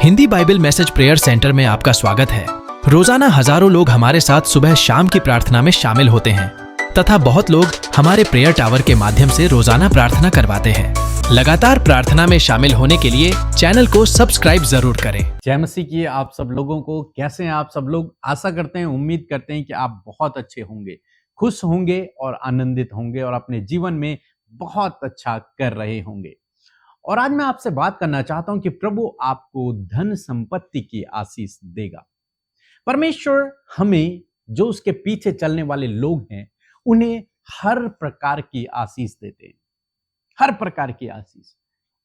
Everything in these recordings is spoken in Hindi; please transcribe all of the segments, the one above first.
Hindi Bible message prayer centre में आपका स्वागत है। रोजाना हजारों लोग हमारे साथ सुबह शाम की प्रार्थना में शामिल होते हैं तथा बहुत लोग हमारे प्रेयर टावर के माध्यम से रोजाना प्रार्थना करवाते हैं। लगातार प्रार्थना में शामिल होने के लिए चैनल को सब्सक्राइब जरूर करें। जय मसीह की आप सब लोगों को। कैसे हैं आप सब लोग? आशा करते हैं, उम्मीद करते हैं कि आप बहुत अच्छे होंगे, खुश होंगे और आनंदित होंगे और अपने जीवन में बहुत अच्छा कर रहे होंगे। और आज मैं आपसे बात करना चाहता हूं कि प्रभु आपको धन संपत्ति की आशीष देगा। परमेश्वर हमें, जो उसके पीछे चलने वाले लोग हैं, उन्हें हर प्रकार की आशीष देते हैं, हर प्रकार की आशीष।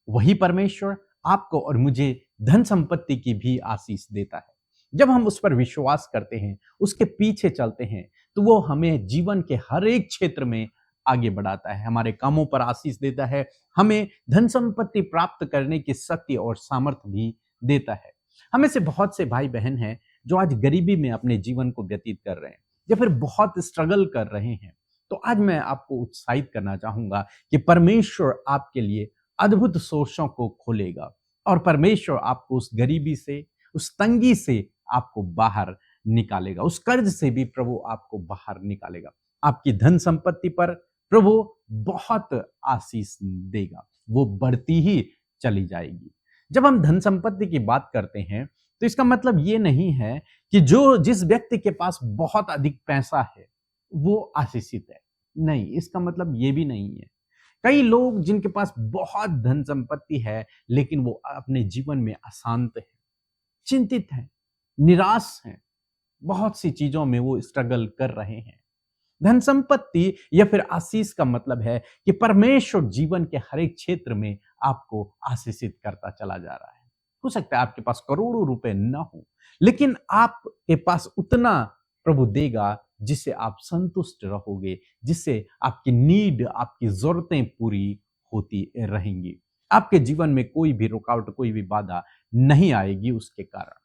वही परमेश्वर आपको और मुझे धन संपत्ति की भी आशीष देता है। जब हम उस पर विश्वास करते हैं, उसके पीछे चलते हैं, तो वो हमें जीवन के हर एक क्षेत्र में आगे बढ़ाता है, हमारे कामों पर आशीष देता है, हमें धन संपत्ति प्राप्त करने की शक्ति और सामर्थ्य भी देता है। हमें से बहुत से भाई बहन हैं जो आज गरीबी में अपने जीवन को व्यतीत कर रहे हैं या फिर बहुत स्ट्रगल कर रहे हैं। तो आज मैं आपको उत्साहित करना चाहूंगा कि परमेश्वर आपके लिए अद्भुत सोर्सों को खोलेगा और परमेश्वर आपको उस गरीबी से, उस तंगी से आपको बाहर निकालेगा, उस कर्ज से भी प्रभु आपको बाहर निकालेगा। आपकी धन संपत्ति पर प्रभु बहुत आशीष देगा, वो बढ़ती ही चली जाएगी। जब हम धन संपत्ति की बात करते हैं तो इसका मतलब ये नहीं है कि जिस व्यक्ति के पास बहुत अधिक पैसा है वो आशीषित है। नहीं, इसका मतलब ये भी नहीं है। कई लोग जिनके पास बहुत धन संपत्ति है लेकिन वो अपने जीवन में अशांत है, चिंतित है, निराश है, बहुत सी चीजों में वो स्ट्रगल कर रहे हैं। धन संपत्ति या फिर आशीष का मतलब है कि परमेश्वर जीवन के हर एक क्षेत्र में आपको आशीषित करता चला जा रहा है। हो सकता है आपके पास करोड़ों रुपए न हो, लेकिन आपके पास उतना प्रभु देगा जिससे आप संतुष्ट रहोगे, जिससे आपकी नीड, आपकी जरूरतें पूरी होती रहेंगी। आपके जीवन में कोई भी रुकावट, कोई भी बाधा नहीं आएगी। उसके कारण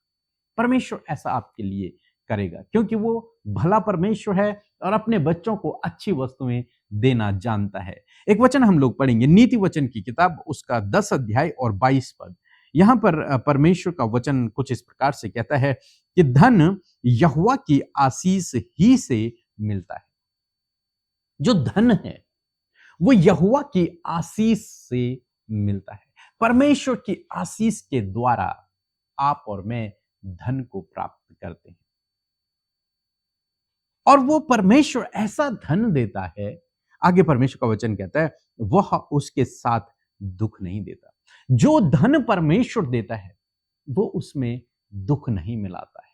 परमेश्वर ऐसा आपके लिए करेगा, क्योंकि वो भला परमेश्वर है और अपने बच्चों को अच्छी वस्तुएं देना जानता है। एक वचन हम लोग पढ़ेंगे, नीति वचन की किताब, उसका 10 अध्याय और 22 पद। यहां पर परमेश्वर का वचन कुछ इस प्रकार से कहता है कि धन यहोवा की आशीष ही से मिलता है। जो धन है वो यहोवा की आशीष से मिलता है। परमेश्वर की आशीष के द्वारा आप और मैं धन को प्राप्त करते हैं और वो परमेश्वर ऐसा धन देता है, आगे परमेश्वर का वचन कहता है, वह उसके साथ दुख नहीं देता। जो धन परमेश्वर देता है वो उसमें दुख नहीं मिलाता है,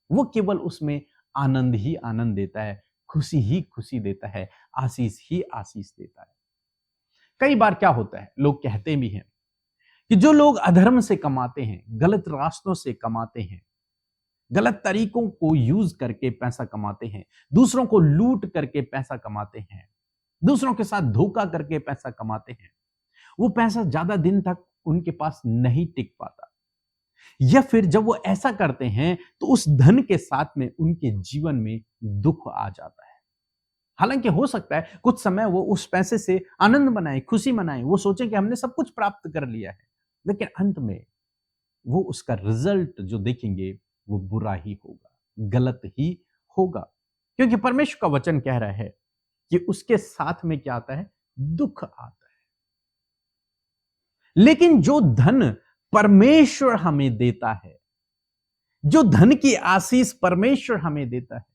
वो केवल उसमें आनंद ही आनंद देता है, खुशी ही खुशी देता है, आशीष ही आशीष देता है। कई बार क्या होता है, लोग कहते भी हैं कि जो लोग अधर्म से कमाते हैं, गलत रास्तों से कमाते हैं, गलत तरीकों को यूज करके पैसा कमाते हैं, दूसरों को लूट करके पैसा कमाते हैं, दूसरों के साथ धोखा करके पैसा कमाते हैं, वो पैसा ज्यादा दिन तक उनके पास नहीं टिक पाता, या फिर जब वो ऐसा करते हैं तो उस धन के साथ में उनके जीवन में दुख आ जाता है। हालांकि हो सकता है कुछ समय वो उस पैसे से आनंद मनाए, खुशी मनाए, वो सोचें कि हमने सब कुछ प्राप्त कर लिया है, लेकिन अंत में वो उसका रिजल्ट जो देखेंगे वो बुरा ही होगा, गलत ही होगा, क्योंकि परमेश्वर का वचन कह रहा है कि उसके साथ में क्या आता है? दुख आता है। लेकिन जो धन परमेश्वर हमें देता है, जो धन की आशीष परमेश्वर हमें देता है,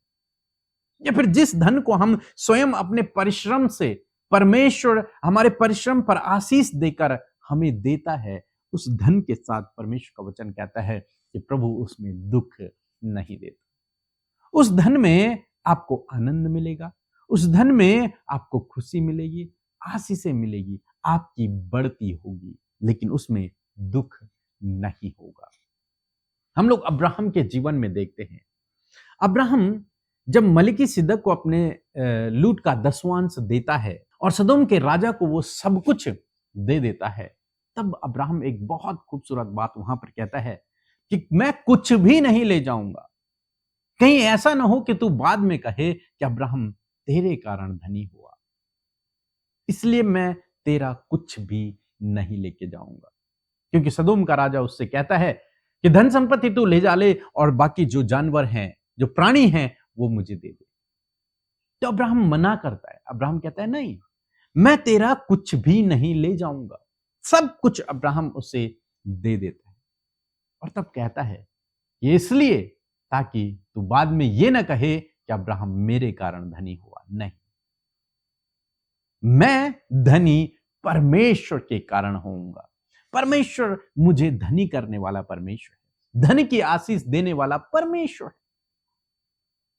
या फिर जिस धन को हम स्वयं अपने परिश्रम से, परमेश्वर हमारे परिश्रम पर आशीष देकर हमें देता है, उस धन के साथ परमेश्वर का वचन कहता है कि प्रभु उसमें दुख नहीं देता। उस धन में आपको आनंद मिलेगा, उस धन में आपको खुशी मिलेगी, आशीषें मिलेगी, आपकी बढ़ती होगी, लेकिन उसमें दुख नहीं होगा। हम लोग अब्राहम के जीवन में देखते हैं, अब्राहम जब मलिकिसिदक को अपने लूट का 10वां अंश देता है और सदोम के राजा को वो सब कुछ दे देता है, तब अब्राहम एक बहुत खूबसूरत बात वहां पर कहता है कि मैं कुछ भी नहीं ले जाऊंगा, कहीं ऐसा ना हो कि तू बाद में कहे कि अब्राहम तेरे कारण धनी हुआ, इसलिए मैं तेरा कुछ भी नहीं लेके जाऊंगा। क्योंकि सदोम का राजा उससे कहता है कि धन संपत्ति तू ले जा ले और बाकी जो जानवर हैं, जो प्राणी हैं, वो मुझे दे दे। तो अब्राहम मना करता है। अब्राहम कहता है नहीं, मैं तेरा कुछ भी नहीं ले जाऊंगा। सब कुछ अब्राहम उसे दे देता है और तब कहता है ये इसलिए ताकि तू बाद में ये ना कहे कि अब्राहम मेरे कारण धनी हुआ। नहीं, मैं धनी परमेश्वर के कारण होऊंगा। परमेश्वर मुझे धनी करने वाला परमेश्वर है, धन की आशीष देने वाला परमेश्वर है।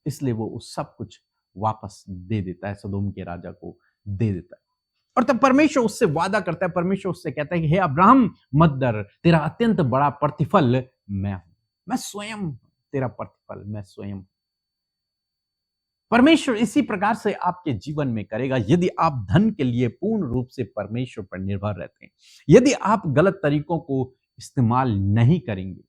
इसलिए वो उस सब कुछ वापस दे देता है, सदोम के राजा को दे देता है। और तब परमेश्वर उससे वादा करता है, परमेश्वर उससे कहता है कि हे अब्राहम मत डर, तेरा अत्यंत बड़ा प्रतिफल मैं हूं, मैं स्वयं तेरा प्रतिफल, मैं स्वयं। परमेश्वर इसी प्रकार से आपके जीवन में करेगा यदि आप धन के लिए पूर्ण रूप से परमेश्वर पर निर्भर रहते हैं, यदि आप गलत तरीकों को इस्तेमाल नहीं करेंगे,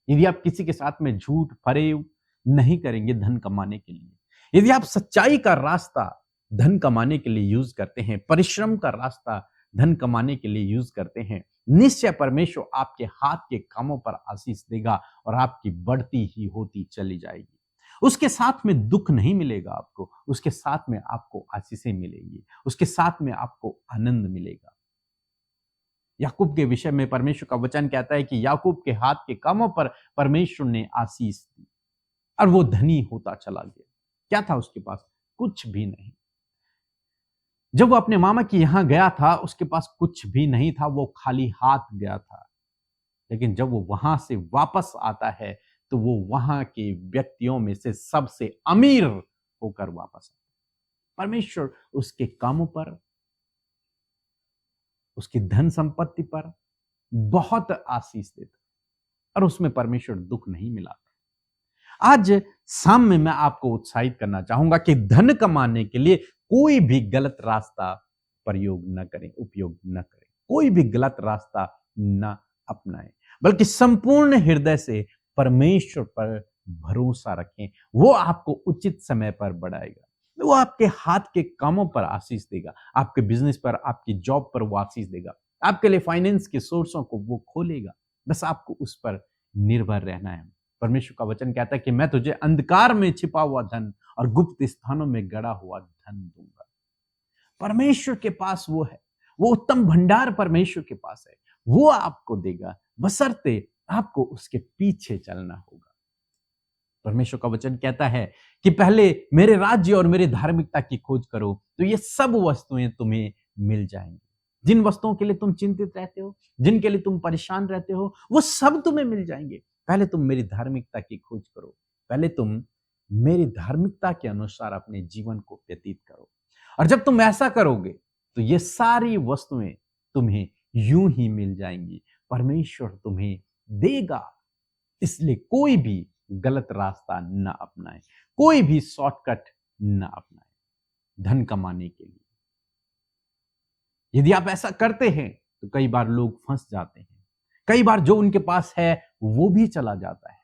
यदि आप किसी के साथ में झूठ फरेब नहीं करेंगे धन कमाने के लिए, यदि आप सच्चाई का रास्ता धन कमाने के लिए यूज करते हैं, परिश्रम का रास्ता धन कमाने के लिए यूज करते हैं, निश्चय परमेश्वर आपके हाथ के कामों पर आशीष देगा और आपकी बढ़ती ही होती चली जाएगी। उसके साथ में दुख नहीं मिलेगा आपको, उसके साथ में आपको आशीषें मिलेंगी, उसके साथ में आपको आनंद मिलेगा। याकूब के विषय में परमेश्वर का वचन कहता है कि याकूब के हाथ के कामों पर परमेश्वर ने आशीष दी और वो धनी होता चला गया। क्या था उसके पास? कुछ भी नहीं। जब वो अपने मामा के यहां गया था उसके पास कुछ भी नहीं था, वो खाली हाथ गया था। लेकिन जब वो वहां से वापस आता है तो वो वहां के व्यक्तियों में से सबसे अमीर होकर वापस आता है। परमेश्वर उसके कामों पर, उसकी धन संपत्ति पर बहुत आशीष देता और उसमें परमेश्वर दुख नहीं मिलाता। आज शाम में मैं आपको उत्साहित करना चाहूंगा कि धन कमाने के लिए कोई भी गलत रास्ता प्रयोग न करें, उपयोग न करें, कोई भी गलत रास्ता न अपनाएं, बल्कि संपूर्ण हृदय से परमेश्वर पर भरोसा रखें। वो आपको उचित समय पर बढ़ाएगा, वो आपके हाथ के कामों पर आशीष देगा, आपके बिजनेस पर, आपकी जॉब पर वो आशीष देगा, आपके लिए फाइनेंस के सोर्सों को वो खोलेगा। बस आपको उस पर निर्भर रहना है। परमेश्वर का वचन कहता है कि मैं तुझे अंधकार में छिपा हुआ धन और गुप्त स्थानों में गड़ा हुआ धन दूंगा। परमेश्वर के पास वो है, वो उत्तम भंडार परमेश्वर के पास है, वो आपको देगा, बशर्ते आपको उसके पीछे चलना होगा। परमेश्वर का वचन कहता है कि पहले मेरे राज्य और मेरी धार्मिकता की खोज करो तो ये सब वस्तुएं तुम्हें मिल जाएंगी। जिन वस्तुओं के लिए तुम चिंतित रहते हो, जिनके लिए तुम परेशान रहते हो, वो सब तुम्हें मिल जाएंगे। पहले तुम मेरी धार्मिकता की खोज करो, पहले तुम मेरी धार्मिकता के अनुसार अपने जीवन को व्यतीत करो। और जब तुम ऐसा करोगे तो ये सारी वस्तुएं तुम्हें यूं ही मिल जाएंगी, परमेश्वर तुम्हें देगा। इसलिए कोई भी गलत रास्ता न अपनाएं, कोई भी शॉर्टकट न अपनाएं धन कमाने के लिए। यदि आप ऐसा करते हैं तो कई बार लोग फंस जाते हैं, कई बार जो उनके पास है वो भी चला जाता है।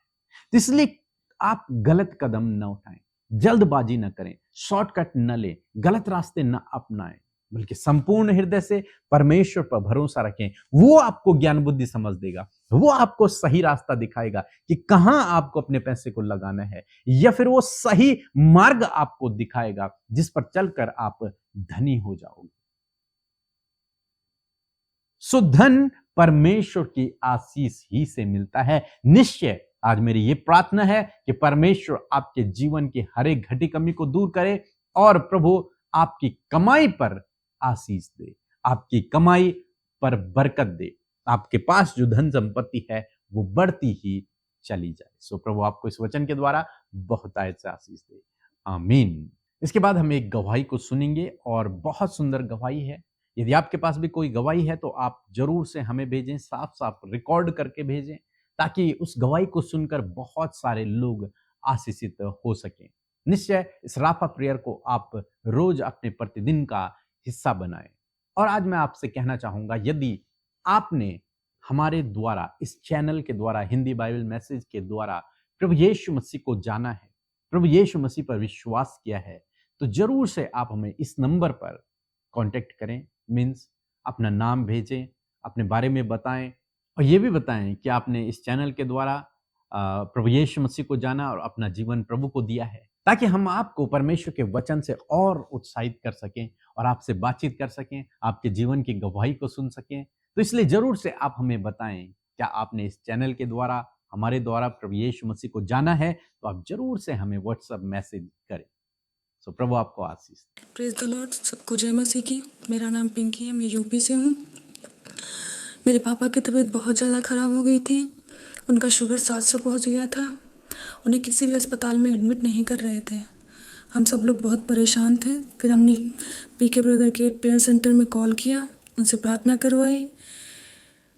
तो इसलिए आप गलत कदम न उठाएं, जल्दबाजी न करें, शॉर्टकट न लें, गलत रास्ते न अपनाएं, बल्कि संपूर्ण हृदय से परमेश्वर पर भरोसा रखें। वो आपको ज्ञान बुद्धि समझ देगा, वो आपको सही रास्ता दिखाएगा कि कहां आपको अपने पैसे को लगाना है, या फिर वो सही मार्ग आपको दिखाएगा जिस पर चलकर आप धनी हो जाओगे। सो धन परमेश्वर की आशीष ही से मिलता है। निश्चय आज मेरी ये प्रार्थना है कि परमेश्वर आपके जीवन की हर एक घटी कमी को दूर करे और प्रभु आपकी कमाई पर आशीष दे, आपकी कमाई पर बरकत दे, आपके पास जो धन संपत्ति है वो बढ़ती ही चली जाए। सो प्रभु आपको इस वचन के द्वारा बहुतायत से आशीष दे, आमीन। इसके बाद हम एक गवाही को सुनेंगे और बहुत सुंदर गवाही है। यदि आपके पास भी कोई गवाही है तो आप जरूर से हमें भेजें, साफ साफ रिकॉर्ड करके भेजें, ताकि उस गवाही को सुनकर बहुत सारे लोग आशीषित हो सकें। निश्चय इस राफा प्रेयर को आप रोज अपने प्रतिदिन का हिस्सा बनाएं। और आज मैं आपसे कहना चाहूंगा, यदि आपने हमारे द्वारा, इस चैनल के द्वारा, हिंदी बाइबल मैसेज के द्वारा प्रभु यीशु मसीह को जाना है, प्रभु यीशु मसीह पर विश्वास किया है, तो जरूर से आप हमें इस नंबर पर कांटेक्ट करें। मीन्स अपना नाम भेजें, अपने बारे में बताएं, और ये भी बताएं कि आपने इस चैनल के द्वारा प्रभु यीशु मसीह को जाना और अपना जीवन प्रभु को दिया है, ताकि हम आपको परमेश्वर के वचन से और उत्साहित कर सकें और आपसे बातचीत कर सकें, आपके जीवन की गवाही को सुन सकें। तो इसलिए जरूर से आप हमें बताएं, क्या आपने इस चैनल के द्वारा हमारे द्वारा प्रभु यीशु मसीह को जाना है? तो आप जरूर से हमें व्हाट्सएप मैसेज करें। सो प्रभु आपको आशीष दे। प्रेज द लॉर्ड, सबको जय मसीह की। मेरा नाम पिंकी है, मैं यूपी से हूँ। मेरे पापा की तबीयत बहुत ज़्यादा ख़राब हो गई थी। उनका शुगर 700 पहुँच गया था। उन्हें किसी भी अस्पताल में एडमिट नहीं कर रहे थे। हम सब लोग बहुत परेशान थे। फिर हमने पीके ब्रदर के प्रेयर सेंटर में कॉल किया, उनसे प्रार्थना करवाई।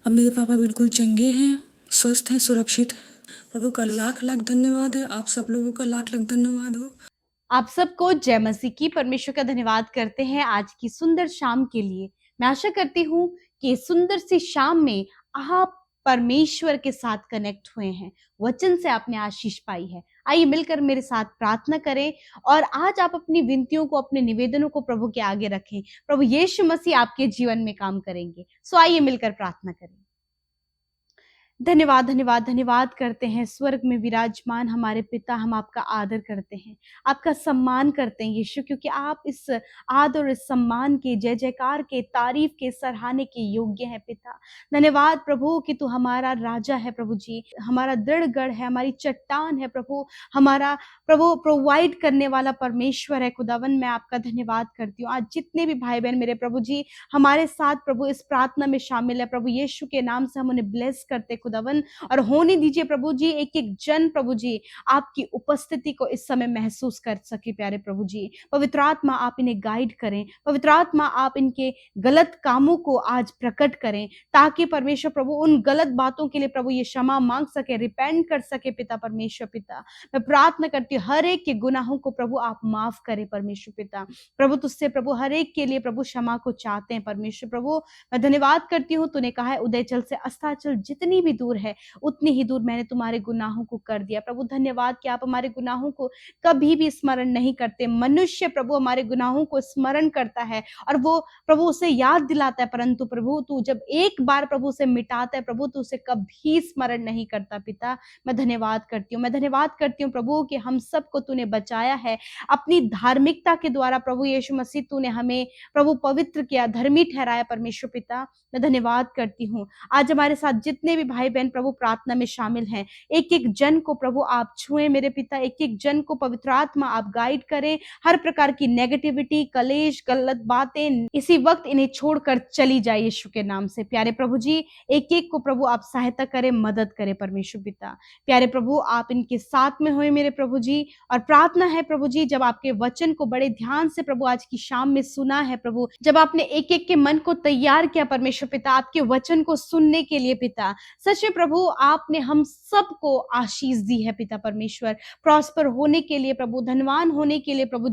अब मेरे पापा बिल्कुल चंगे हैं, स्वस्थ हैं, सुरक्षित हैं। प्रभु का लाख लाख धन्यवाद है। आप सब लोगों का लाख लाख धन्यवाद हो। आप सबको जय मसीह की। परमेश्वर का धन्यवाद करते हैं आज की सुंदर शाम के लिए। मैं आशा करती हूँ कि इस सुंदर सी शाम में आप परमेश्वर के साथ कनेक्ट हुए हैं, वचन से आपने आशीष पाई है। आइए मिलकर मेरे साथ प्रार्थना करें और आज आप अपनी विनतियों को, अपने निवेदनों को प्रभु के आगे रखें। प्रभु यीशु मसीह आपके जीवन में काम करेंगे। सो आइए मिलकर प्रार्थना करें। धन्यवाद धन्यवाद धन्यवाद करते हैं स्वर्ग में विराजमान हमारे पिता। हम आपका आदर करते हैं, आपका सम्मान करते हैं यीशु, क्योंकि आप इस आदर और इस सम्मान के, जय जयकार के, तारीफ के, सराहने के योग्य हैं पिता। धन्यवाद प्रभु कि तू हमारा राजा है प्रभु जी, हमारा दृढ़ गढ़ है, हमारी चट्टान है प्रभु, हमारा प्रभु प्रोवाइड करने वाला परमेश्वर है खुदावन। मैं आपका धन्यवाद करती हूँ। आज जितने भी भाई बहन मेरे प्रभु जी हमारे साथ प्रभु इस प्रार्थना में शामिल है, प्रभु यीशु के नाम से हम उन्हें ब्लेस करते खुदावन। और होने दीजिए प्रभु जी एक एक जन प्रभु जी आपकी उपस्थिति को इस समय महसूस कर सके। प्यारे प्रभु जी, पवित्र आत्मा आप इन्हें गाइड करें, पवित्र आत्मा आप इनके गलत कामों को आज प्रकट करें, ताकि परमेश्वर प्रभु उन गलत बातों के लिए प्रभु ये क्षमा मांग सके, रिपेंट कर सके पिता परमेश्वर पिता। मैं प्रार्थना करती हूँ हर एक के गुनाहों को प्रभु आप माफ करें परमेश्वर पिता। प्रभु तुझसे प्रभु हर एक के लिए प्रभु क्षमा को चाहते हैं परमेश्वर प्रभु। मैं धन्यवाद करती हूँ, तूने कहा है उदयचल से अस्ताचल जितनी भी दूर है उतनी ही दूर मैंने तुम्हारे गुनाहों को कर दिया। प्रभु धन्यवाद कि आप हमारे गुनाहों को कभी भी स्मरण नहीं करते। मनुष्य प्रभु हमारे गुनाहों को स्मरण करता है और वो प्रभु उसे याद दिलाता है, परंतु प्रभु तू जब एक बार प्रभु उसे मिटाता है प्रभु तो उसे कभी स्मरण नहीं करता पिता। मैं धन्यवाद करती हूँ, मैं धन्यवाद करती हूँ प्रभु कि हम सबको तूने बचाया है अपनी धार्मिकता के द्वारा। प्रभु यीशु मसीह तूने हमें प्रभु पवित्र किया, धर्मी ठहराया परमेश्वर पिता। मैं धन्यवाद करती हूँ आज हमारे साथ जितने भी भाई बहन प्रभु प्रार्थना में शामिल हैं, एक एक जन को प्रभु आप छुए मेरे पिता, एक एक जन को पवित्र आत्मा आप गाइड करें। हर प्रकार की नेगेटिविटी, कलेश, गलत बातें इसी वक्त इन्हें छोड़कर चली जाए यीशु के नाम से। प्यारे प्रभु जी एक एक को प्रभु आप सहायता करें, मदद करें परमेश्वर पिता। प्यारे प्रभु आप इनके साथ में हुए मेरे प्रभु जी। और प्रार्थना है प्रभु जी जब आपके वचन को बड़े ध्यान से प्रभु आज की शाम में सुना है प्रभु, जब आपने एक एक के मन को तैयार किया परमेश्वर पिता आपके वचन को सुनने के लिए पिता, सच में प्रभु आपने हम सबको आशीष दी है पिता परमेश्वर, प्रॉस्पर होने के लिए प्रभु, धनवान होने के लिए प्रभु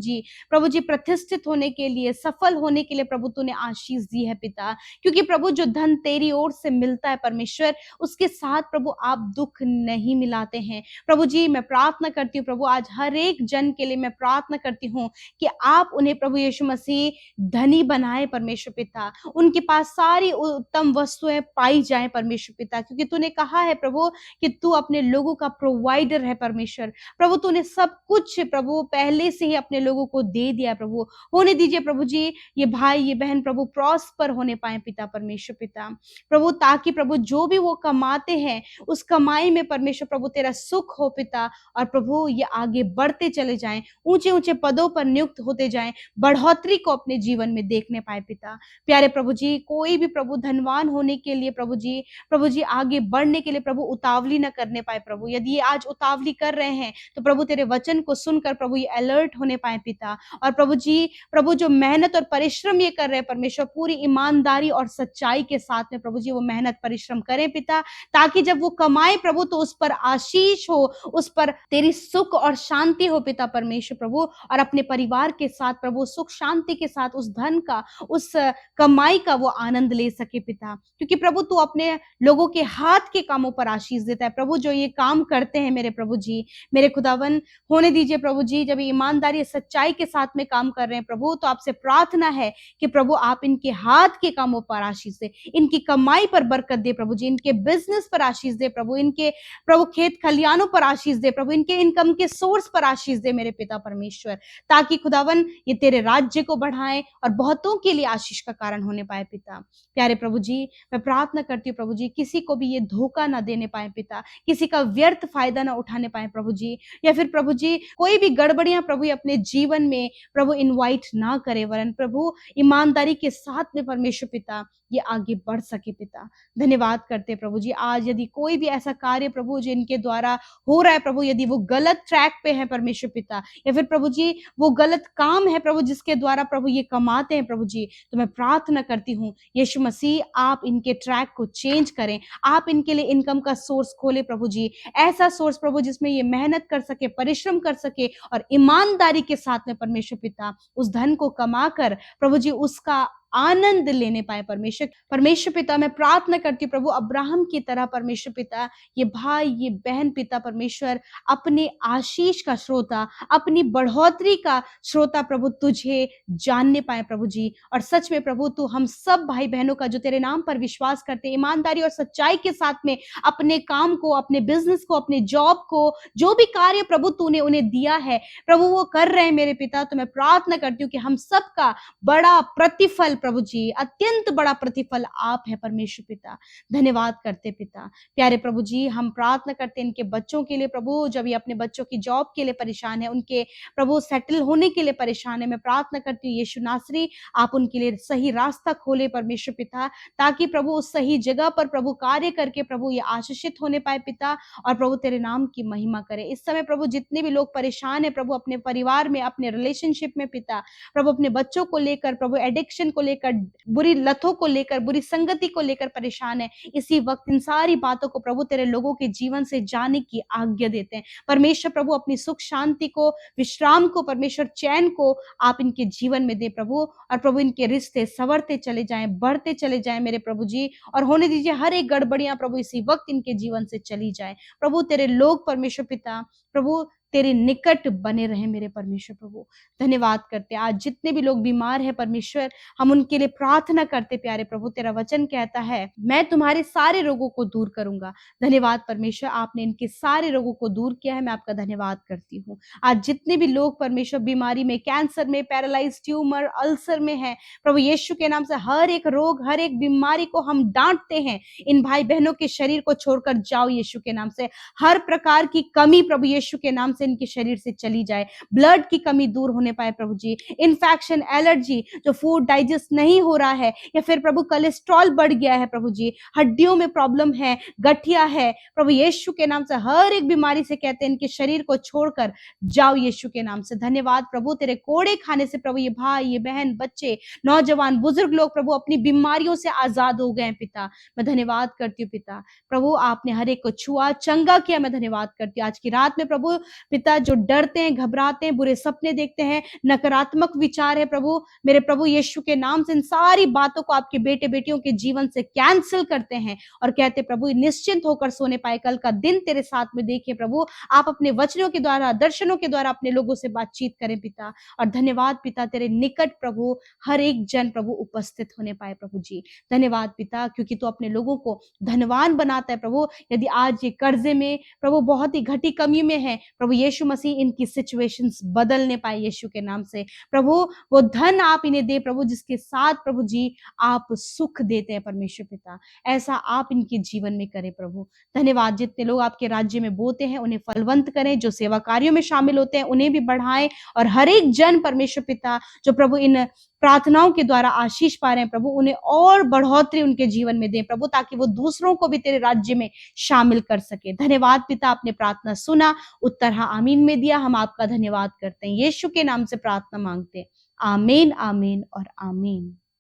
जी प्रतिष्ठित होने के लिए, सफल होने के लिए प्रभु तूने आशीष दी है पिता। क्योंकि प्रभु जो धन तेरी ओर से मिलता है परमेश्वर उसके साथ प्रभु आप दुख नहीं मिलाते हैं। प्रभु जी मैं प्रार्थना करती हूँ प्रभु आज हर एक जन के लिए मैं प्रार्थना करती हूँ कि आप उन्हें प्रभु यीशु मसीह धनी बनाए परमेश्वर पिता, उनके पास सारी उत्तम वस्तुएं पाई जाएं परमेश्वर पिता। क्योंकि तूने कहा है प्रभु कि तू अपने लोगों का प्रोवाइडर है परमेश्वर। प्रभु तूने सब कुछ प्रभु पहले से ही अपने लोगों को दे दिया है प्रभु। होने दीजिए प्रभु जी ये भाई ये बहन प्रभु प्रॉस्पर होने पाए पिता परमेश्वर पिता प्रभु, ताकि प्रभु जो भी वो कमाते हैं उस कमाई में परमेश्वर प्रभु तेरा सुख हो पिता। और प्रभु ये आगे बढ़ते चले जाएं, ऊंचे ऊंचे पदों पर नियुक्त होते जाएं, बढ़ोतरी को अपने जीवन में देखने पाए पिता। प्यारे प्रभु जी कोई भी प्रभु धनवान होने के लिए प्रभु जी आगे बढ़ने के लिए प्रभु उतावली न करने पाए प्रभु। यदि ये आज उतावली कर रहे हैं तो प्रभु तेरे वचन को सुनकर प्रभु ये अलर्ट होने पाए पिता। और प्रभु जो मेहनत और परिश्रम ये कर रहे हैं परमेश्वर पूरी ईमानदारी और सच्चाई के साथ में प्रभु जी वो मेहनत परिश्रम करें पिता, ताकि जब वो कमाए प्रभु तो उस पर आशीष हो, उस पर तेरी सुख और शांति हो पिता परमेश्वर प्रभु। और अपने परिवार के साथ प्रभु सुख शांति के साथ उस धन का, उस कमाई का वो आनंद ले सके पिता। क्योंकि प्रभु तू अपने लोगों के हाथ के कामों पर आशीष देता है। प्रभु जो ये काम करते हैं मेरे प्रभु जी, मेरे खुदावन होने दीजिए प्रभु जी, जब ये ईमानदारी सच्चाई के साथ में काम कर रहे हैं प्रभु, तो आपसे प्रार्थना है कि प्रभु आप इनके हाथ के कामों पर आशीष दे, इनकी कमाई पर बरकत दे प्रभु जी, इनके बिजनेस पर आशीष दे प्रभु, इनके प्रभु खेत खलियानों पर आशीष दे प्रभु, इनके इनकम के सोर्स पर आशीष दे मेरे पिता परमेश्वर, ताकि खुदावन ये तेरे राज्य को बढ़ाएं और बहुतों के लिए आशीष का कारण होने पाए पिता। प्यारे प्रभु जी, मैं प्रार्थना करती हूँ प्रभु जी, किसी को भी ये धोखा ना देने पाए पिता, किसी का व्यर्थ फायदा ना उठाने पाए प्रभु जी, या फिर प्रभु जी कोई भी गड़बड़ियां प्रभु अपने जीवन में प्रभु इनवाइट ना करे, वरन प्रभु ईमानदारी के साथ में परमेश्वर पिता ये आगे बढ़ सके पिता। धन्यवाद करते प्रभु जी, आज यदि कोई भी ऐसा कार्य प्रभु जिनके द्वारा हो रहा है प्रभु, यदि वो गलत ट्रैक पे है परमेश्वर पिता, या फिर प्रभु जी वो गलत काम है प्रभु जिसके द्वारा प्रभु ये कमाते हैं प्रभु जी, तो मैं प्रार्थना करती हूँ यीशु मसीह आप इनके ट्रैक को चेंज करें, आप इनके लिए इनकम का सोर्स खोले प्रभु जी, ऐसा सोर्स प्रभु जिसमें ये मेहनत कर सके, परिश्रम कर सके और ईमानदारी के साथ में परमेश्वर पिता उस धन को कमा कर प्रभु जी उसका आनंद लेने पाए परमेश्वर पिता। मैं प्रार्थना करती हूँ प्रभु अब्राहम की तरह परमेश्वर पिता ये भाई ये बहन पिता परमेश्वर अपने आशीष का श्रोता, अपनी बढ़ोतरी का श्रोता प्रभु तुझे जानने पाए प्रभु जी, और सच में प्रभु तू हम सब भाई बहनों का जो तेरे नाम पर विश्वास करते ईमानदारी और सच्चाई के साथ में अपने काम को, अपने बिजनेस को, अपने जॉब को, जो भी कार्य प्रभु तूने उन्हें दिया है प्रभु वो कर रहे हैं मेरे पिता। तो मैं प्रार्थना करती हूँ कि हम सबका बड़ा प्रतिफल प्रभु जी, अत्यंत बड़ा प्रतिफल आप है परमेश्वर पिता। धन्यवाद करते पिता। प्यारे प्रभु जी, हम प्रार्थना करते हैं इनके बच्चों के लिए प्रभु, जब ये अपने बच्चों की जॉब के लिए परेशान है, उनके प्रभु सेटल होने के लिए परेशान है, मैं प्रार्थना करती हूँ यीशु नासरी आप उनके लिए सही रास्ता खोले परमेश्वर पिता, ताकि प्रभु उस सही जगह पर प्रभु कार्य करके प्रभु ये आशीषित होने पाए पिता, और प्रभु तेरे नाम की महिमा करे। इस समय प्रभु जितने भी लोग परेशान है प्रभु अपने परिवार में, अपने रिलेशनशिप में पिता, प्रभु अपने बच्चों को लेकर, प्रभु एडिक्शन को लेकर, बुरी लतों को लेकर, बुरी संगति को लेकर परेशान है, इसी वक्त इन सारी बातों को प्रभु तेरे लोगों के जीवन से जाने की आज्ञा देते हैं परमेश्वर प्रभु। अपनी सुख शांति को, विश्राम को, परमेश्वर चैन को आप इनके जीवन में दे प्रभु, और प्रभु इनके रिश्ते संवरते चले जाएं, बढ़ते चले जाएं मेरे प्रभु जी, और होने दीजिए हर एक गड़बड़ियां प्रभु इसी वक्त इनके जीवन से चली जाए प्रभु। तेरे लोग परमेश्वर पिता प्रभु तेरे निकट बने रहे मेरे परमेश्वर प्रभु। धन्यवाद करते आज जितने भी लोग बीमार हैं परमेश्वर, हम उनके लिए प्रार्थना करते प्यारे प्रभु। तेरा वचन कहता है मैं तुम्हारे सारे रोगों को दूर करूंगा। धन्यवाद परमेश्वर, आपने इनके सारे रोगों को दूर किया है, मैं आपका धन्यवाद करती हूँ। आज जितने भी लोग परमेश्वर बीमारी में, कैंसर में, पैरालाइज, ट्यूमर, अल्सर में है प्रभु यीशु के नाम से हर एक रोग, हर एक बीमारी को हम डांटते हैं, इन भाई बहनों के शरीर को छोड़कर जाओ यीशु के नाम से। हर प्रकार की कमी प्रभु यीशु के नाम से इनके शरीर से चली जाए, ब्लड की कमी दूर होने पाए प्रभु जी। इन्फेक्शन, एलर्जी, जो फूड डाइजेस्ट नहीं हो रहा है, या फिर प्रभु कोलेस्ट्रॉल बढ़ गया है प्रभु जी, हड्डियों में प्रॉब्लम है, गठिया है प्रभु यीशु के नाम से हर एक बीमारी से कहते हैं इनके शरीर को छोड़कर जाओ यीशु के नाम से। धन्यवाद प्रभु, तेरे कोड़े खाने से प्रभु ये भाई, ये बहन, बच्चे, नौजवान, बुजुर्ग लोग प्रभु अपनी बीमारियों से आजाद हो गए पिता। मैं धन्यवाद करती हूँ पिता प्रभु, आपने हर एक को छुआ, चंगा किया, मैं धन्यवाद करती हूँ। आज की रात में प्रभु पिता जो डरते हैं, घबराते हैं, बुरे सपने देखते हैं, नकारात्मक विचार है प्रभु, मेरे प्रभु यीशु के नाम से इन सारी बातों को आपके बेटे बेटियों के जीवन से कैंसिल करते हैं और कहते प्रभु निश्चिंत होकर सोने पाए, कल का दिन तेरे साथ में देखे प्रभु। आप अपने वचनों के द्वारा, दर्शनों के द्वारा अपने लोगों से बातचीत करें पिता। और धन्यवाद पिता, तेरे निकट प्रभु हर एक जन प्रभु उपस्थित होने पाए प्रभु जी। धन्यवाद पिता, क्योंकि तू अपने लोगों को धनवान बनाता है प्रभु। यदि आज ये कर्जे में प्रभु बहुत ही घटी कमी में है प्रभु यीशु मसीह, इनकी सिचुएशंस बदलने पाए यीशु के नाम से प्रभु। वो धन आप इन्हें दे प्रभु जिसके साथ प्रभु जी आप सुख देते हैं परमेश्वर पिता, ऐसा आप इनके जीवन में करें प्रभु। धन्यवाद, जितने लोग आपके राज्य में बोते हैं उन्हें फलवंत करें, जो सेवा कार्यों में शामिल होते हैं उन्हें भी बढ़ाएं, और हर एक जन परमेश्वर पिता जो प्रभु इन प्रार्थनाओं के द्वारा आशीष पा रहे हैं प्रभु, उन्हें और बढ़ोतरी उनके जीवन में दें प्रभु, ताकि वो दूसरों को भी तेरे राज्य में शामिल कर सके। धन्यवाद पिता, आपने प्रार्थना सुना, उत्तर हाँ आमीन में दिया। हम आपका धन्यवाद करते हैं, यीशु के नाम से प्रार्थना मांगते हैं, आमीन, आमीन और आमीन।